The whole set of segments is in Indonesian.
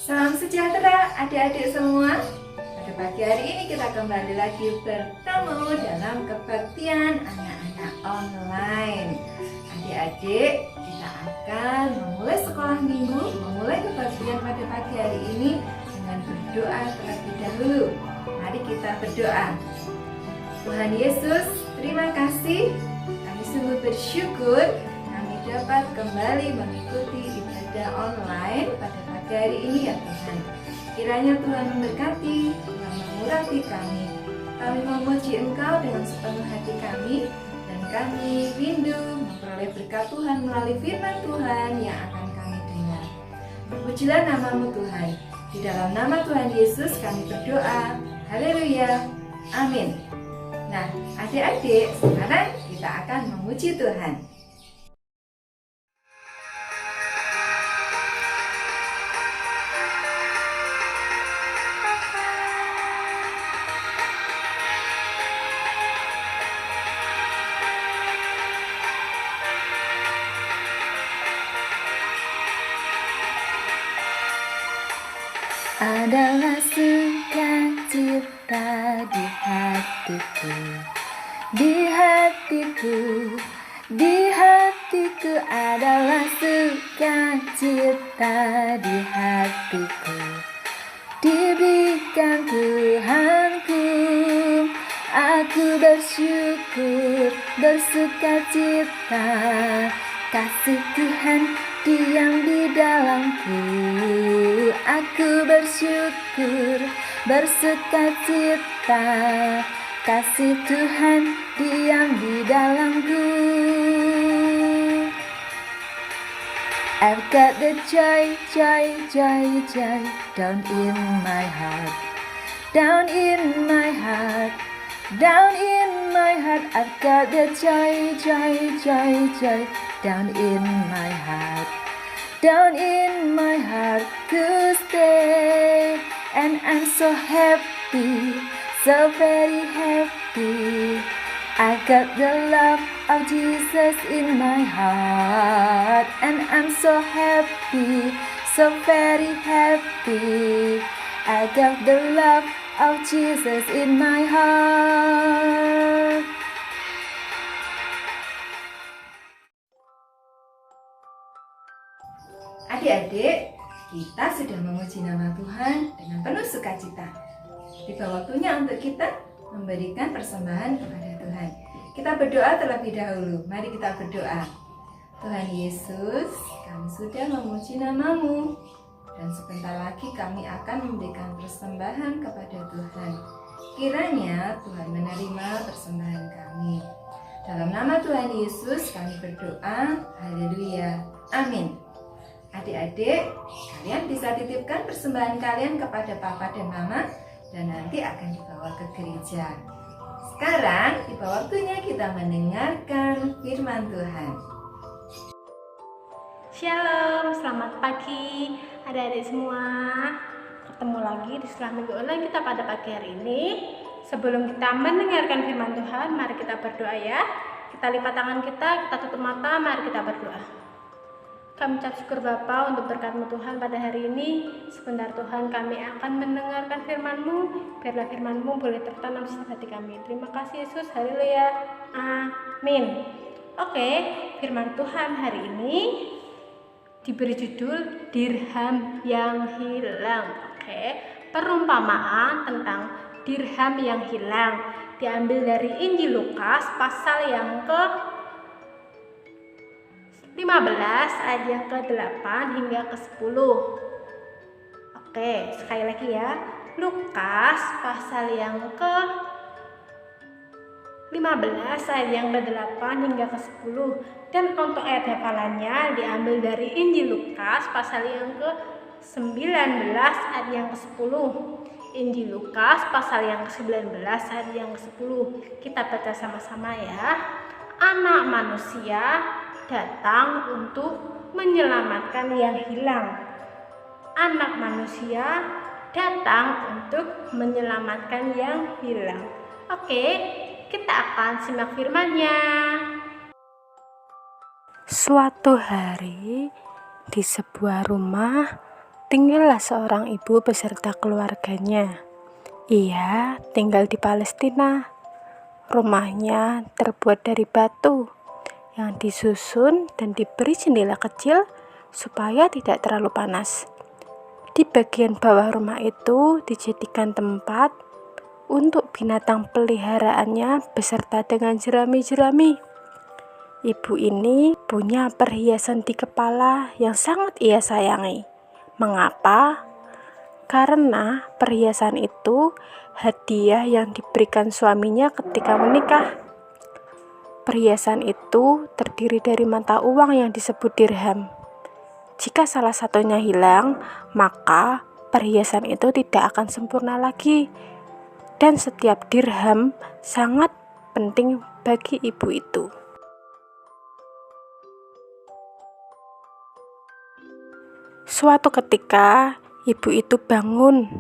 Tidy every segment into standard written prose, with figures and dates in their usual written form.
Salam sejahtera adik-adik semua. Pada pagi hari ini kita kembali lagi bertemu dalam kebaktian anak-anak online. Adik-adik, kita akan memulai sekolah minggu, memulai kebaktian pada pagi hari ini dengan berdoa terlebih dahulu. Mari kita berdoa. Tuhan Yesus, terima kasih. Kami sungguh bersyukur kami dapat kembali mengikuti ibadah online pada pagi hari ini ya Tuhan. Kiranya Tuhan memberkati, Tuhan mengurapi kami. Kami memuji Engkau dengan sepenuh hati kami, dan kami rindu memperoleh berkat Tuhan melalui firman Tuhan yang akan kami dengar. Terpujilah nama-Mu Tuhan. Di dalam nama Tuhan Yesus kami berdoa. Haleluya. Amin. Nah, adik-adik, sekarang kita akan memuji Tuhan. Adalah sukacita di hatiku, di hatiku, di hatiku adalah sukacita di hatiku. Diberikan Tuhanku, aku bersyukur, bersukacita. Kasih Tuhan diam di dalamku, aku bersyukur, bersukacita. Kasih Tuhan diam di dalamku. I've got the joy, joy, joy, joy down in my heart, down in my heart, down in my heart. I've got the joy, joy, joy, joy down in my heart, down in my heart to stay. And I'm so happy, so very happy. I got the love of Jesus in my heart, and I'm so happy, so very happy. I got the love of Jesus in my heart. Adik-adik, kita sudah memuji nama Tuhan dengan penuh sukacita. Tiba waktunya untuk kita memberikan persembahan kepada Tuhan. Kita berdoa terlebih dahulu. Mari kita berdoa. Tuhan Yesus, kami sudah memuji nama-Mu, dan sebentar lagi kami akan memberikan persembahan kepada Tuhan. Kiranya Tuhan menerima persembahan kami. Dalam nama Tuhan Yesus kami berdoa. Haleluya. Amin. Adik-adik, kalian bisa titipkan persembahan kalian kepada Papa dan Mama, dan nanti akan dibawa ke gereja. Sekarang tiba waktunya kita mendengarkan firman Tuhan. Shalom, selamat pagi adik-adik semua. Ketemu lagi di sekolah minggu online kita pada pagi hari ini. Sebelum kita mendengarkan firman Tuhan, mari kita berdoa ya. Kita lipat tangan kita tutup mata, mari kita berdoa. Kami ucap syukur Bapa untuk berkat-Mu Tuhan pada hari ini. Sebentar Tuhan kami akan mendengarkan firman-Mu. Biarlah firman-Mu boleh tertanam di hati kami. Terima kasih Yesus. Haleluya. Amin. Oke, firman Tuhan hari ini diberi judul dirham yang hilang. Oke, perumpamaan tentang dirham yang hilang diambil dari Injil Lukas pasal yang ke 15 ayat yang ke-8 hingga ke-10. Oke, sekali lagi ya. Lukas pasal yang ke-15 ayat yang ke-8 hingga ke-10. Dan untuk ayat hafalannya diambil dari Injil Lukas pasal yang ke-19 ayat yang ke-10. Injil Lukas pasal yang ke-19 ayat yang ke-10. Kita baca sama-sama ya. Anak manusia datang untuk menyelamatkan yang hilang. Anak manusia datang untuk menyelamatkan yang hilang. Oke, kita akan simak firman-Nya. Suatu hari di sebuah rumah tinggallah seorang ibu beserta keluarganya. Ia tinggal di Palestina. Rumahnya terbuat dari batu yang disusun dan diberi jendela kecil supaya tidak terlalu panas. Di bagian bawah rumah itu dijadikan tempat untuk binatang peliharaannya beserta dengan jerami-jerami. Ibu ini punya perhiasan di kepala yang sangat ia sayangi. Mengapa? Karena perhiasan itu hadiah yang diberikan suaminya ketika menikah. Perhiasan itu terdiri dari mata uang yang disebut dirham. Jika salah satunya hilang, maka perhiasan itu tidak akan sempurna lagi. Dan setiap dirham sangat penting bagi ibu itu. Suatu ketika, ibu itu bangun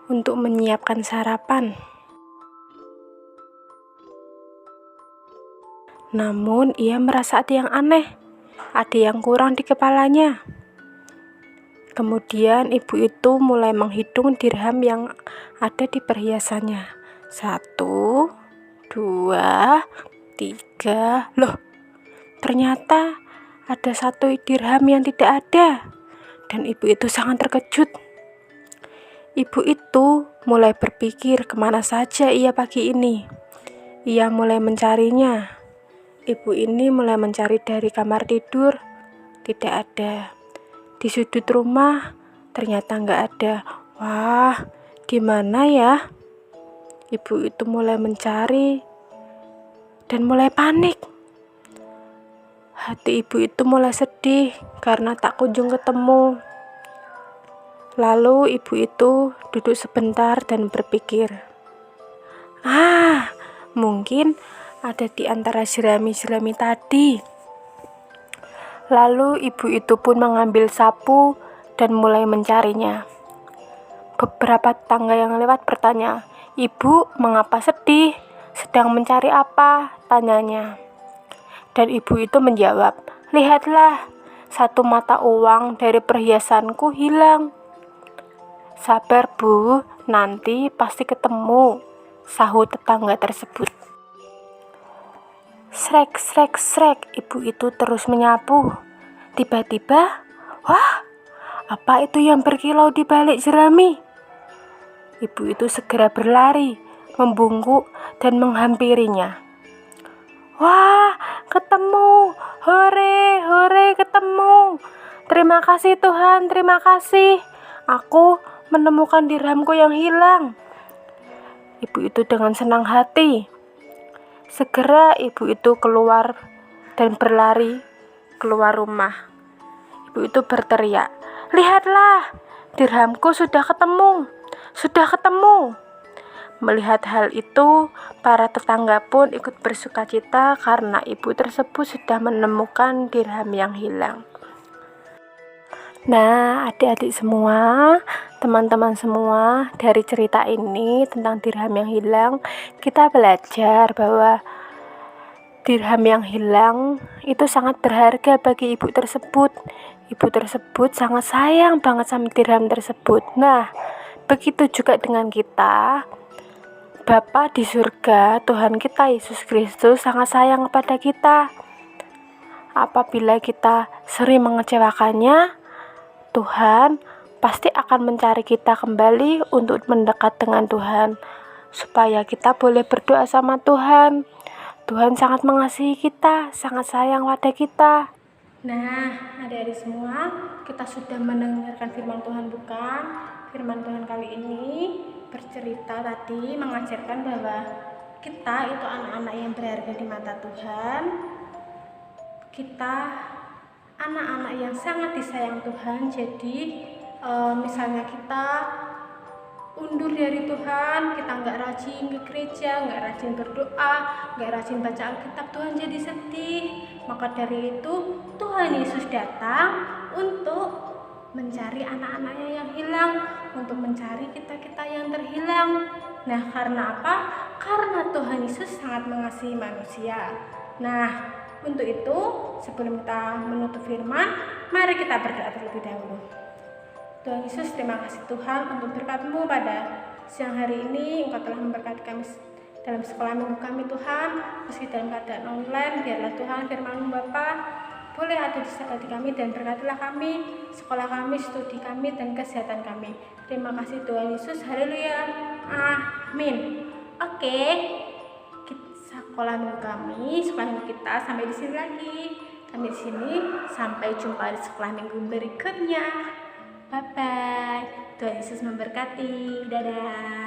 untuk menyiapkan sarapan. Namun, ia merasa ada yang aneh, ada yang kurang di kepalanya. Kemudian, ibu itu mulai menghitung dirham yang ada di perhiasannya. 1, 2, 3. Loh, ternyata ada 1 dirham yang tidak ada, dan ibu itu sangat terkejut. Ibu itu mulai berpikir kemana saja ia pagi ini. Ia mulai mencarinya. Ibu ini mulai mencari dari kamar tidur, tidak ada. Di sudut rumah, ternyata nggak ada. Wah, di mana ya? Ibu itu mulai mencari dan mulai panik. Hati ibu itu mulai sedih karena tak kunjung ketemu. Lalu ibu itu duduk sebentar dan berpikir, mungkin ada di antara jerami-jerami tadi. Lalu ibu itu pun mengambil sapu dan mulai mencarinya. Beberapa tetangga yang lewat bertanya, "Ibu, mengapa sedih? Sedang mencari apa?" tanyanya. Dan ibu itu menjawab, "Lihatlah, 1 mata uang dari perhiasanku hilang." "Sabar Bu, nanti pasti ketemu," sahut tetangga tersebut. Srek, srek, srek, ibu itu terus menyapu. Tiba-tiba, wah, apa itu yang berkilau di balik jerami? Ibu itu segera berlari, membungkuk dan menghampirinya. Wah, ketemu, hore, hore, ketemu. Terima kasih Tuhan, terima kasih. Aku menemukan dirhamku yang hilang. Ibu itu dengan senang hati. Segera ibu itu keluar dan berlari keluar rumah. Ibu itu berteriak, "Lihatlah, dirhamku sudah ketemu, sudah ketemu." Melihat hal itu, para tetangga pun ikut bersukacita karena ibu tersebut sudah menemukan dirham yang hilang. Nah, adik-adik semua, teman-teman semua, dari cerita ini tentang dirham yang hilang, kita belajar bahwa dirham yang hilang itu sangat berharga bagi ibu tersebut. Ibu tersebut sangat sayang banget sama dirham tersebut. Nah, begitu juga dengan kita. Bapa di surga, Tuhan kita Yesus Kristus sangat sayang kepada kita. Apabila kita sering mengecewakannya, Tuhan pasti akan mencari kita kembali untuk mendekat dengan Tuhan, supaya kita boleh berdoa sama Tuhan. Tuhan sangat mengasihi kita, sangat sayang pada kita. Nah, adik-adik semua, kita sudah mendengarkan firman Tuhan, bukan? Firman Tuhan kali ini bercerita tadi, mengajarkan bahwa kita itu anak-anak yang berharga di mata Tuhan. Kita anak-anak yang sangat disayang Tuhan. Jadi misalnya kita undur dari Tuhan, kita nggak rajin ke gereja, nggak rajin berdoa, nggak rajin baca Alkitab, Tuhan jadi sedih. Maka dari itu Tuhan Yesus datang untuk mencari anak-anaknya yang hilang, untuk mencari kita-kita yang terhilang. Nah, karena apa? Karena Tuhan Yesus sangat mengasihi manusia. Nah, untuk itu sebelum kita menutup firman, mari kita berdoa terlebih dahulu. Tuhan Yesus, terima kasih Tuhan untuk berkat-Mu pada siang hari ini. Engkau telah memberkati kami dalam sekolah minggu kami Tuhan, meski dalam keadaan online. Biarlah Tuhan firman-Mu Bapa boleh ada di hati kami dan berkatilah kami, sekolah kami, studi kami, dan kesehatan kami. Terima kasih Tuhan Yesus, haleluya, amin. Oke, sekolah minggu kami, sekolah minggu kita sampai di sini lagi. Sampai di sini, sampai jumpa di sekolah minggu berikutnya. Bye bye. Tuhan Yesus memberkati. Dadah.